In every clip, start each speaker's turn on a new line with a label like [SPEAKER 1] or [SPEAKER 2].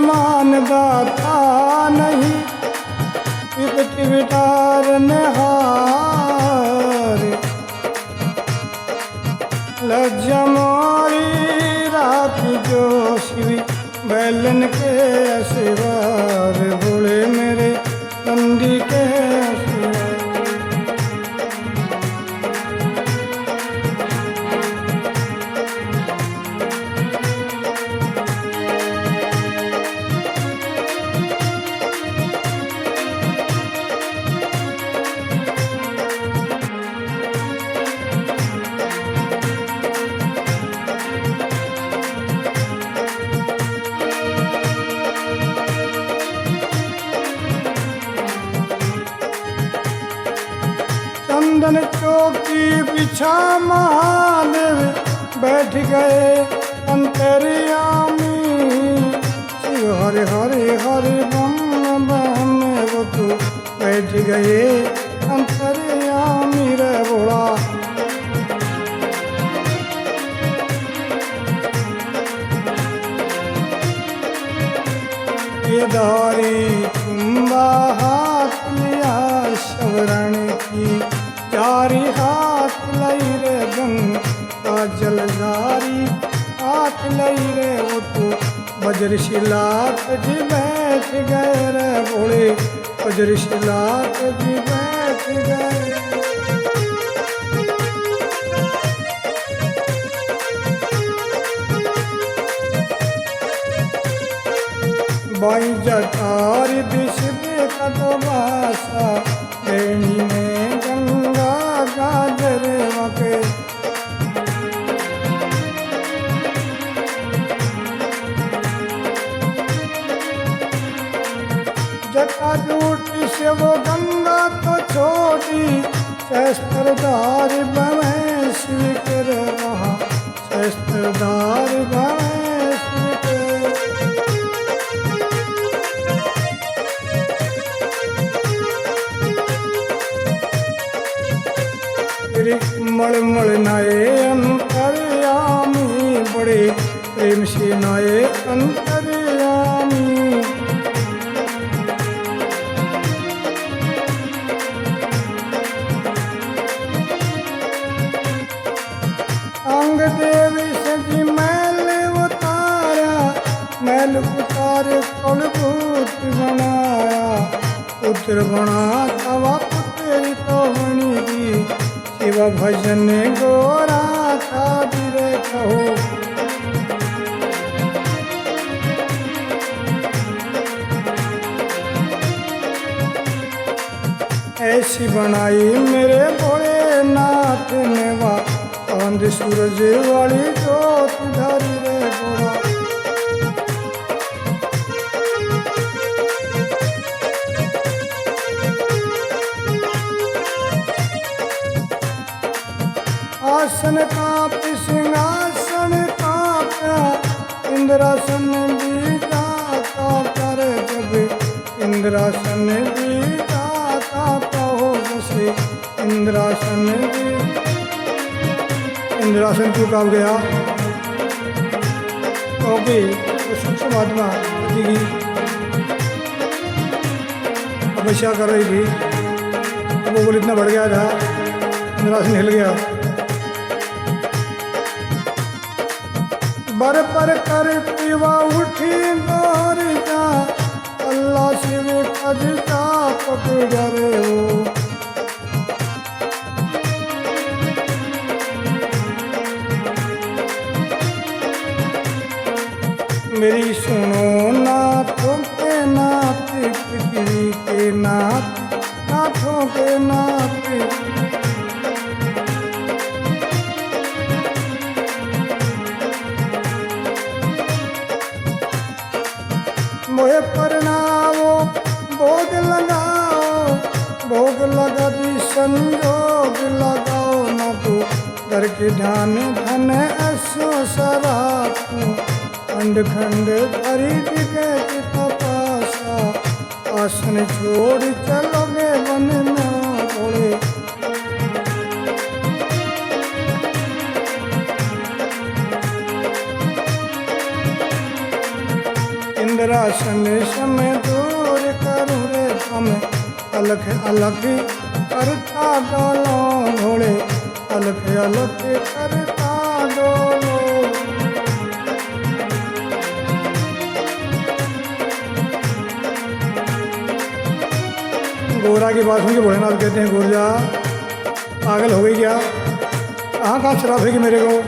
[SPEAKER 1] समान दाता नहीं, विपति विटारने हार। लज्जा मोरी रात जो शिवी बैलन के सिवार, भोले मेरे नंदी के सिवार। चंदन चौकी बिछा महादेव बैठ गए अंतर्यामी। शिव हरे हरे हरे बम बम वो तू बैठ गए अंतर्यामी रे भोला। केदारी कुंभा हाथ लिया शवरण की, चारी हाथ लई रे गंगा जलधारी, हाथ लई रे वो तू वज्रशिला जी बैठ गए रे भोले, वज्रशिला जी बैठ गए। बाई जटारी दिश देखा तो बासा, बेणी में गंगा गाजर मके। जटा जूटी से वो गंगा तो छोटी, शस्त्रधार भवेश कर रहा, शस्त्रधार भवेश कर। मलमल नाये अंतर्यामी, बड़े प्रेम से नाये अंतर्यामी। अंग देवी सजी मैल उतारा, मैल उतार कुलभूत बनाया। पुत्र बना तवा पुत्री तो बनी दी, शिव भजन गोरा था बिरे कहो। ऐसी बनाई मेरे भोलेनाथ ने वा, चांद सूरज वाली जोत धरी रे गोरा। आसन काप सिंहासन काप्या, इंद्रासन भी जाता कर जब, इंद्रासन भी जाता हो जैसे इंद्रासन भी। इंद्रासन क्यों काप गया? क्योंकि वो सूक्ष्म आत्मा पति की तपस्या कर रही थी, अब वो इतना बढ़ गया था, इंद्रासन हिल गया। बर पर कर पीवा उठी गौरी जा, अल्लाह शिव कजता पकड़ रे हो। मेरी सुनो नाथों के नाथ, पृथ्वी के नाथ, नाथों के नाथ। मोहे परनावो भोग लगाओ, भोग लगा दी संजोग लगाओ न तो घर के ध्यान धन ऐसो सराखूं। खंड खंड खरीद के तपासा, आसन छोड़ चलोगे वन में भोले। इंद्रासन समय दूर करूँ रे तुम अलख अलख करता डोलो घोड़े अलख अलख करता डोलो। गोरा की बात सुन के भोलेनाथ कहते हैं गोरजा पागल हो गई क्या, कहाँ शराब है कि मेरे को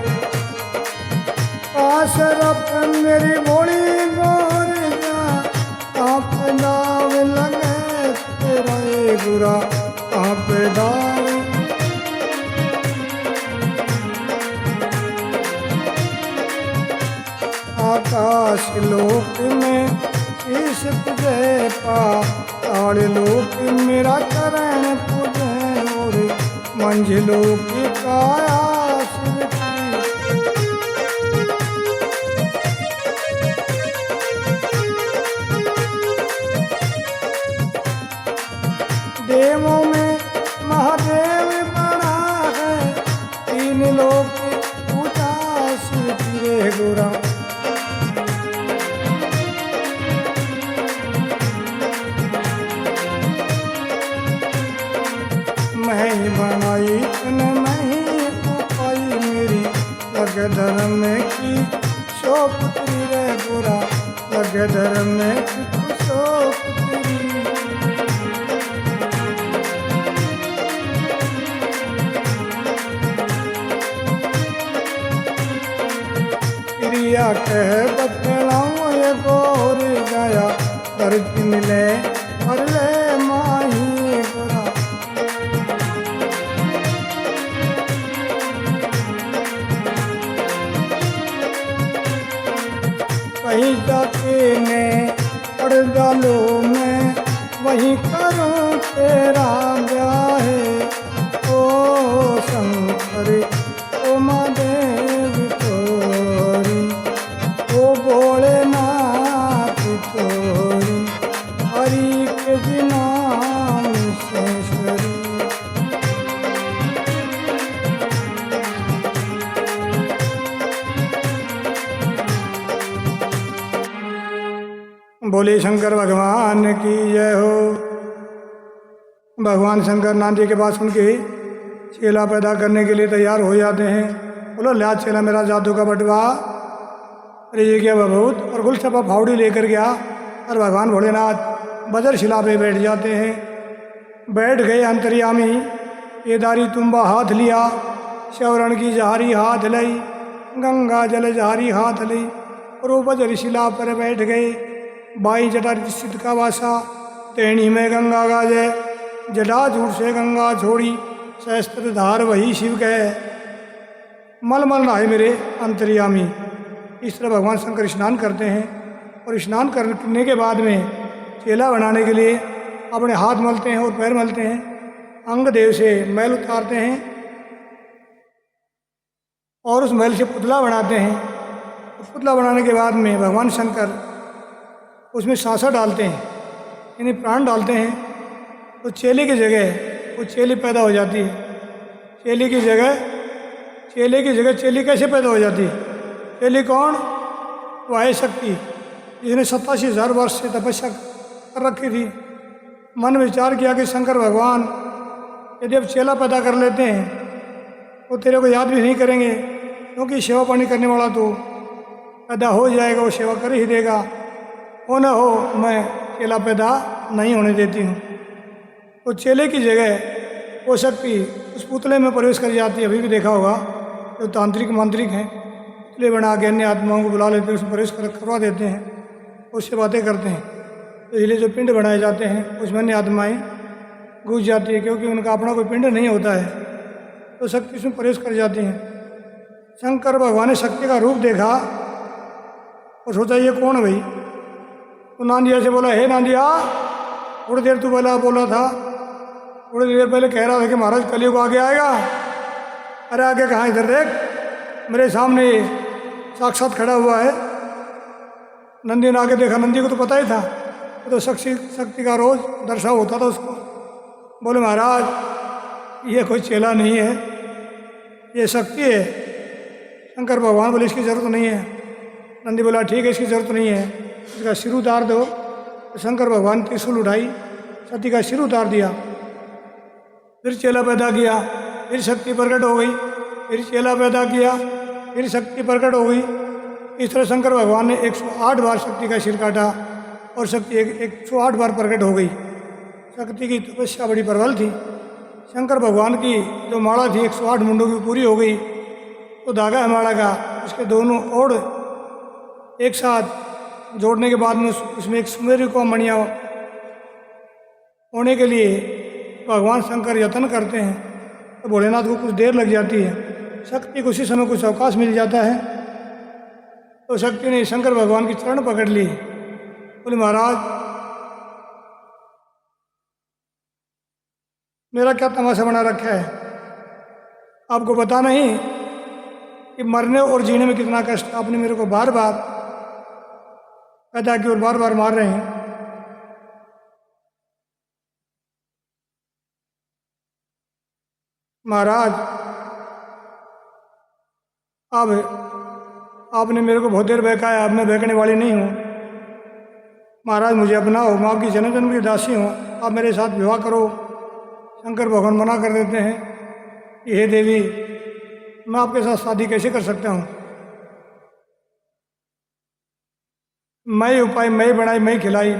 [SPEAKER 1] शराब मेरी बोली गोरजा कहाँ पे दाव लगे तेरा ये बुरा कहाँ पे दाव। आकाश लोक में ईश तुझे पा ताड़ लोक मेरा चरण पूजे और मंझलों की काया शिव देवों में महादेव बड़ा है तीन लोक पूजा शिव रे गोरा। मैं बनाई तन मैं उपाई मेरी लग धर्म की सो पुत्री रे गोरा लग धर्म की सो पुत्री। क्रिया कह बतलाऊं ये गोर गया कर की मिले कर ले माही गोरा। कहीं जाके मैं पड़ डालो मैं वहीं करूं तेरा ब्याह ओ शंकर ओ महादेव तोरी ओ भोलेनाथ तोरी हरि के बिना शेषरी। बोले शंकर भगवान की जय हो। भगवान शंकर नाथ जी के पास सुन के चेला पैदा करने के लिए तैयार हो जाते हैं। बोलो लिया चेला मेरा जादू का बटवा। अरे ये क्या बहुत और गुलछपा फावड़ी लेकर गया और भगवान भोलेनाथ बजर शिला पे बैठ जाते हैं। बैठ गए अंतर्यामी ये दारी तुम्बा हाथ लिया शवरण की जहारी हाथ लई गंगा जल जहारी हाथ लई और वो बजर शिला पर बैठ गए। बाई जटा रिश्चित का वासा तेणी में गंगा गाजे जटा झूठ से गंगा छोड़ी सहस्त्र धार वही शिव कहे मल मल रहा है मेरे अंतर्यामी। इस तरह भगवान शंकर स्नान करते हैं और स्नान करने के बाद में चेला बनाने के लिए अपने हाथ मलते हैं और पैर मलते हैं अंग देव से मैल उतारते हैं और उस मैल से पुतला बनाते हैं। पुतला बनाने के बाद में भगवान शंकर उसमें सांसा डालते हैं यानी प्राण डालते हैं तो चेले की जगह वो चेली पैदा हो जाती है। चेले की जगह चेली कैसे पैदा हो जाती है? चेली कौन? वो है शक्ति जिसने 87,000 वर्ष से तपस्या कर रखी थी। मन विचार किया कि शंकर भगवान यदि अब चेला पैदा कर लेते हैं तो तेरे को याद भी नहीं करेंगे क्योंकि सेवा पानी करने वाला तो पैदा हो जाएगा, वो सेवा कर ही देगा। हो न हो मैं चेला पैदा नहीं होने देती हूँ। तो चेले की जगह वो शक्ति उस पुतले में प्रवेश कर जाती है। अभी भी देखा होगा जो तांत्रिक मांत्रिक हैं पुतले बना के अन्य आत्माओं को बुला लेते हैं, उसमें प्रवेश करवा देते हैं, उससे बातें करते हैं। तो इसलिए जो पिंड बनाए जाते हैं उसमें अन्य आत्माएँ घुस जाती है क्योंकि उनका अपना कोई पिंड नहीं होता है तो शक्ति उसमें प्रवेश कर जाती हैं। शंकर भगवान ने शक्ति का रूप देखा और सोचा ये कौन है भाई? तो नांदिया से बोला हे नांदिया थोड़ी देर तू पहला बोला था, थोड़ी देर पहले कह रहा था कि महाराज कलयुग आगे आएगा। अरे आगे कहाँ? इधर देख मेरे सामने साक्षात खड़ा हुआ है। नंदी ने आगे देखा, नंदी को तो पता ही था, तो शक्ति का रोज दर्शन होता था उसको। बोले महाराज ये कोई चेला नहीं है, ये शक्ति है। शंकर भगवान बोले इसकी ज़रूरत नहीं है। नंदी बोला ठीक है इसकी ज़रूरत नहीं है, इसका सिर उतार दो। तो शंकर भगवान ने त्रिशूल उठाई, सती का सिर उतार दिया। फिर चेला पैदा किया, फिर शक्ति प्रकट हो गई। फिर चेला पैदा किया, फिर शक्ति प्रकट हो गई। इस तरह शंकर भगवान ने 108 बार शक्ति का सिर काटा और शक्ति 108 बार प्रकट हो गई। शक्ति की तपस्या बड़ी प्रबल थी। शंकर भगवान की जो माला थी 108 मुंडों की पूरी हो गई। तो धागा है माला का, उसके दोनों ओर एक साथ जोड़ने के बाद में उसमें एक सुमेरु को मणिया होने के लिए भगवान शंकर यत्न करते हैं। तो भोलेनाथ को कुछ देर लग जाती है। शक्ति को उसी समय कुछ अवकाश मिल जाता है। तो शक्ति ने शंकर भगवान की चरण पकड़ ली। बोले महाराज, मेरा क्या तमाशा बना रखा है? आपको पता नहीं कि मरने और जीने में कितना कष्ट। आपने मेरे को बार बार पैदा किया और बार बार मार रहे हैं। महाराज, अब आपने मेरे को बहुत देर बहकाया, अब मैं बहकने वाली नहीं हूँ। महाराज मुझे अपनाओ, मैं आपकी जन्म जन्म की दासी हूँ, आप मेरे साथ विवाह करो। शंकर भगवान मना कर देते हैं कि हे देवी, मैं आपके साथ शादी कैसे कर सकता हूँ? मैं उपाय मैं बनाई मैं खिलाई,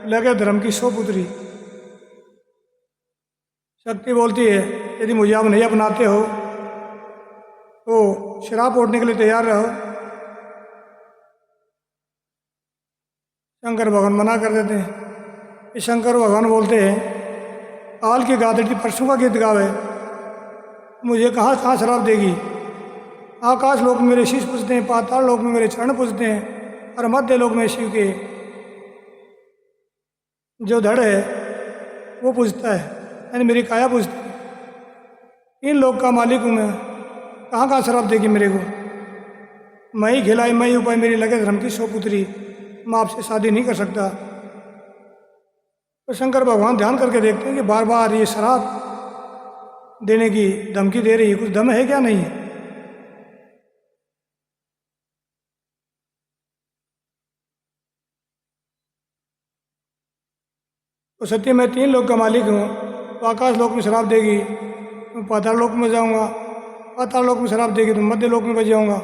[SPEAKER 1] लगे धर्म की 100 पुत्री। शक्ति बोलती है यदि मुझे आप नहीं अपनाते हो तो शराब ओढ़ने के लिए तैयार रहो। शंकर भगवान मना कर देते हैं। शंकर भगवान बोलते हैं, काल की गादड़ी परसों का गीत गावे, मुझे कहाँ शराब देगी? आकाश लोक में मेरे शीश पूजते हैं, पाताल लोक में मेरे चरण पूजते हैं, और मध्य लोक में शिव के जो धड़ है वो पूजता है, यानी मेरी काया पूजती है। इन लोक का मालिक हूँ मैं, कहाँ शराब देगी मेरे को? मैं ही खिलाई मैं ही उपाय मेरी लगे धर्म की 100 पुत्री, मैं आपसे शादी नहीं कर सकता। तो शंकर भगवान ध्यान करके देखते हैं कि बार बार ये शराब देने की धमकी दे रही है, कुछ दम है क्या? नहीं है। तो सत्य मैं 3 लोक का मालिक हूँ, तो आकाश लोक में शराब देगी तो पाताल लोक में जाऊँगा, पाताल लोक में शराब देगी तो मध्य लोक में बच जाऊँगा,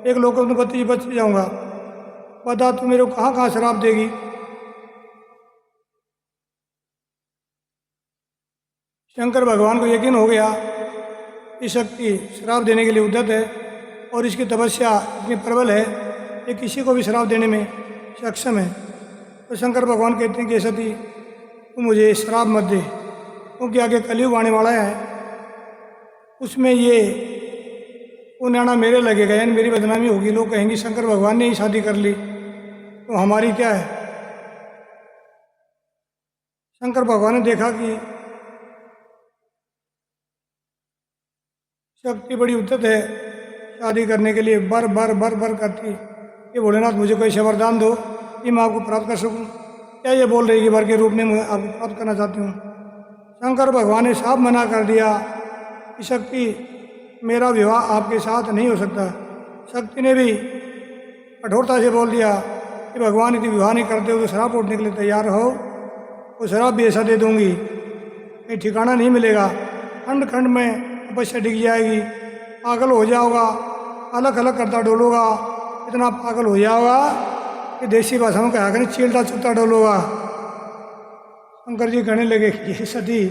[SPEAKER 1] एक लोक में बच जाऊँगा। बता तू मेरे को कहाँ शराब देगी? शंकर भगवान को यकीन हो गया कि शक्ति शराब देने के लिए उद्यत है और इसकी तपस्या इतनी प्रबल है कि किसी को भी शराब देने में सक्षम है। तो शंकर भगवान कहते हैं कि सती तू मुझे शराब मत दे, क्योंकि आगे कलयुग आने वाला है, उसमें ये उन्याना मेरे लगेगा, यानी मेरी बदनामी होगी। लोग कहेंगे शंकर भगवान ने ही शादी कर ली तो हमारी क्या है? शंकर भगवान ने देखा कि शक्ति बड़ी उद्यत है शादी करने के लिए, बर बर बर बर करती कि भोलेनाथ मुझे कोई वरदान दो कि मैं आपको प्राप्त कर सकूं। क्या ये बोल रही कि वर के रूप में मैं आपको प्राप्त करना चाहती हूँ? शंकर भगवान ने साफ मना कर दिया कि शक्ति मेरा विवाह आपके साथ नहीं हो सकता। शक्ति ने भी कठोरता से बोल दिया कि भगवान यदि विवाह नहीं करते हो तो शराब ओढ़ने के लिए तैयार हो, तो शराब भी ऐसा दे दूंगी कहीं ठिकाना नहीं मिलेगा, खंड खंड में तपस्या डिग जाएगी, पागल हो जाओगा, अलग अलग करता डोलोगा, इतना पागल हो जाओगा कि देसी भाषा में कहा करें चीलता चुलता डोलोगा। शंकर जी कहने लगे कि ये सती,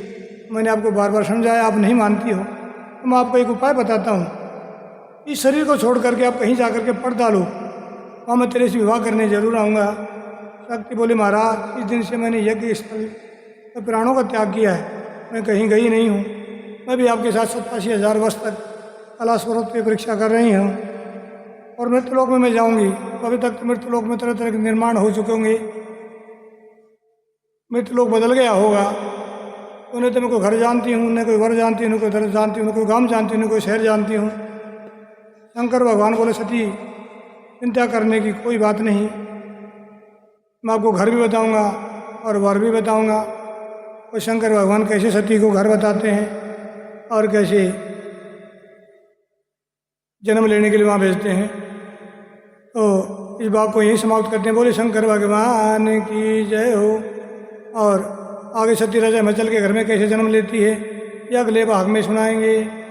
[SPEAKER 1] मैंने आपको बार बार समझाया, आप नहीं मानती हो, तो मैं आपको एक उपाय बताता हूँ। इस शरीर को छोड़ करके आप कहीं जा करके पढ़ डालो, वहाँ मैं तेरे से विवाह करने जरूर आऊँगा। शक्ति बोली महाराज, इस दिन से मैंने यज्ञ स्थल प्राणों का त्याग किया है, मैं कहीं गई नहीं हूँ, मैं भी आपके साथ 87,000 वर्ष तक कला स्वरूप की परीक्षा कर रही हूँ और मृत्युलोक में मैं जाऊँगी। तो अभी तक तो मृत्युलोक में तरह तरह के निर्माण हो चुके होंगे, मृत्युलोक बदल गया होगा। उन्हें तो मैं कोई घर जानती हूँ, न कोई वर जानती हूँ, न कोई धर जानती हूँ, न कोई गांव जानती हूँ, न कोई शहर जानती हूँ। शंकर भगवान बोले सती चिंता करने की कोई बात नहीं, मैं आपको घर भी बताऊँगा और वर भी बताऊँगा। और शंकर भगवान कैसे सती को घर बताते हैं और कैसे जन्म लेने के लिए वहाँ भेजते हैं। तो इस भाग को यहीं समाप्त करते हैं। बोले शंकर भगवान की जय हो। और आगे सती राजा हिमाचल के घर में कैसे जन्म लेती है ये अगले भाग में सुनाएंगे।